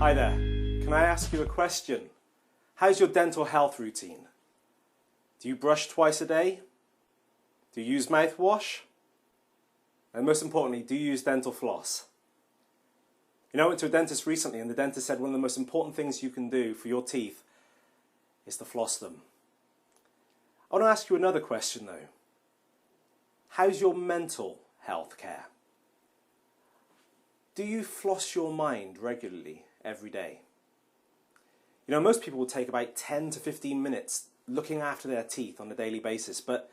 Hi there, can I ask you a question? How's your dental health routine? Do you brush twice a day? Do you use mouthwash? And most importantly, do you use dental floss? You know, I went to a dentist recently and the dentist said one of the most important things you can do for your teeth is to floss them. I want to ask you another question though. How's your mental health care? Do you floss your mind regularly every day? You know, most people will take about 10 to 15 minutes looking after their teeth on a daily basis, but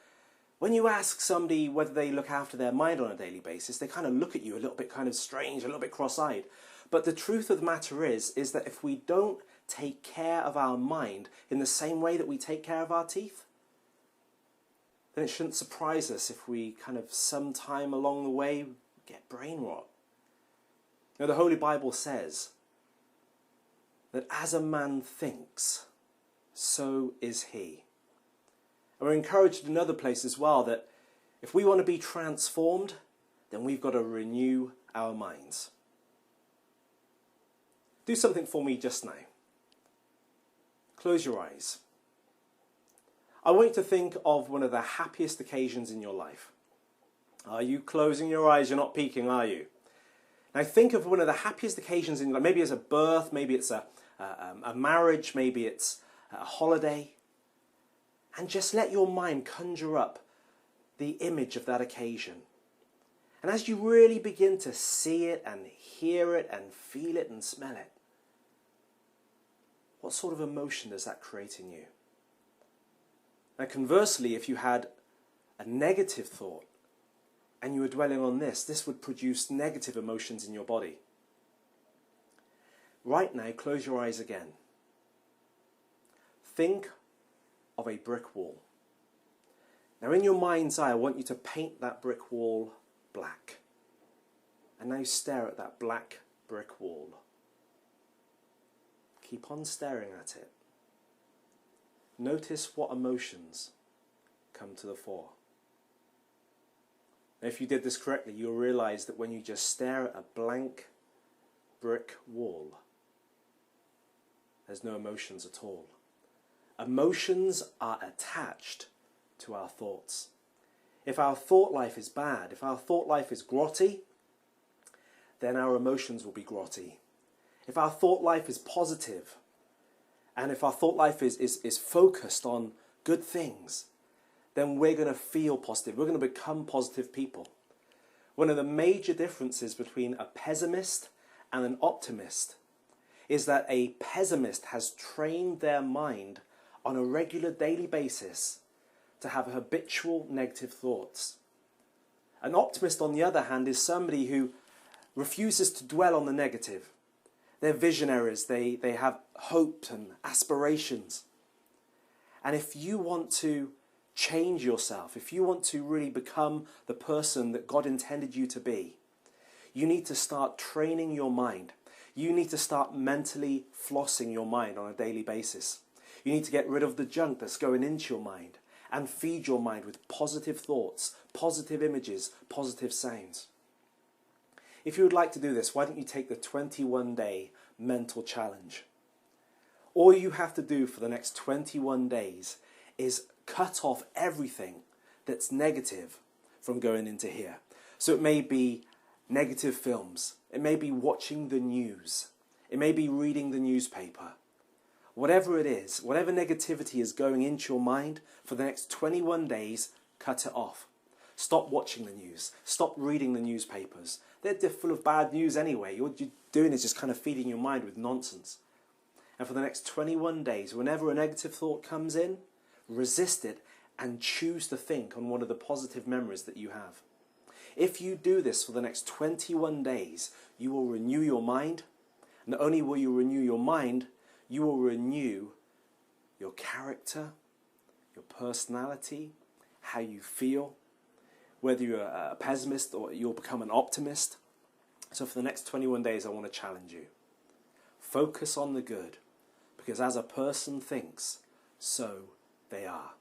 when you ask somebody whether they look after their mind on a daily basis, they kind of look at you a little bit kind of strange, a little bit cross-eyed. But the truth of the matter is that if we don't take care of our mind in the same way that we take care of our teeth, then it shouldn't surprise us if we kind of sometime along the way get brain rot. Now, the Holy Bible says that as a man thinks, so is he. And we're encouraged in another place as well that if we want to be transformed, then we've got to renew our minds. Do something for me just now. Close your eyes. I want you to think of one of the happiest occasions in your life. Are you closing your eyes? You're not peeking, are you? Now think of one of the happiest occasions in your life. Maybe it's a birth, maybe it's a marriage, maybe it's a holiday. And just let your mind conjure up the image of that occasion. And as you really begin to see it and hear it and feel it and smell it, what sort of emotion does that create in you? Now conversely, if you had a negative thought and you were dwelling on this would produce negative emotions in your body. Right now, close your eyes again. Think of a brick wall. Now in your mind's eye, I want you to paint that brick wall black. And now stare at that black brick wall. Keep on staring at it. Notice what emotions come to the fore. Now, if you did this correctly, you'll realize that when you just stare at a blank brick wall, there's no emotions at all. Emotions are attached to our thoughts. If our thought life is bad, if our thought life is grotty, then our emotions will be grotty. If our thought life is positive, and if our thought life is focused on good things, then we're going to feel positive. We're going to become positive people. One of the major differences between a pessimist and an optimist is that a pessimist has trained their mind on a regular daily basis to have habitual negative thoughts. An optimist, on the other hand, is somebody who refuses to dwell on the negative. They're visionaries, they have hope and aspirations. And if you want to change yourself, if you want to really become the person that God intended you to be, you need to start training your mind. You need to start mentally flossing your mind on a daily basis. You need to get rid of the junk that's going into your mind and feed your mind with positive thoughts, positive images, positive sounds. If you would like to do this, why don't you take the 21-day mental challenge? All you have to do for the next 21 days is cut off everything that's negative from going into here. So it may be negative films, it may be watching the news, it may be reading the newspaper. Whatever it is, whatever negativity is going into your mind, for the next 21 days, cut it off. Stop watching the news. Stop reading the newspapers. They're full of bad news anyway. What you're doing is just kind of feeding your mind with nonsense. And for the next 21 days, whenever a negative thought comes in, resist it and choose to think on one of the positive memories that you have. If you do this for the next 21 days, you will renew your mind. Not only will you renew your mind, you will renew your character, your personality, how you feel, whether you're a pessimist or you'll become an optimist. So for the next 21 days, I want to challenge you. Focus on the good, because as a person thinks, so they are.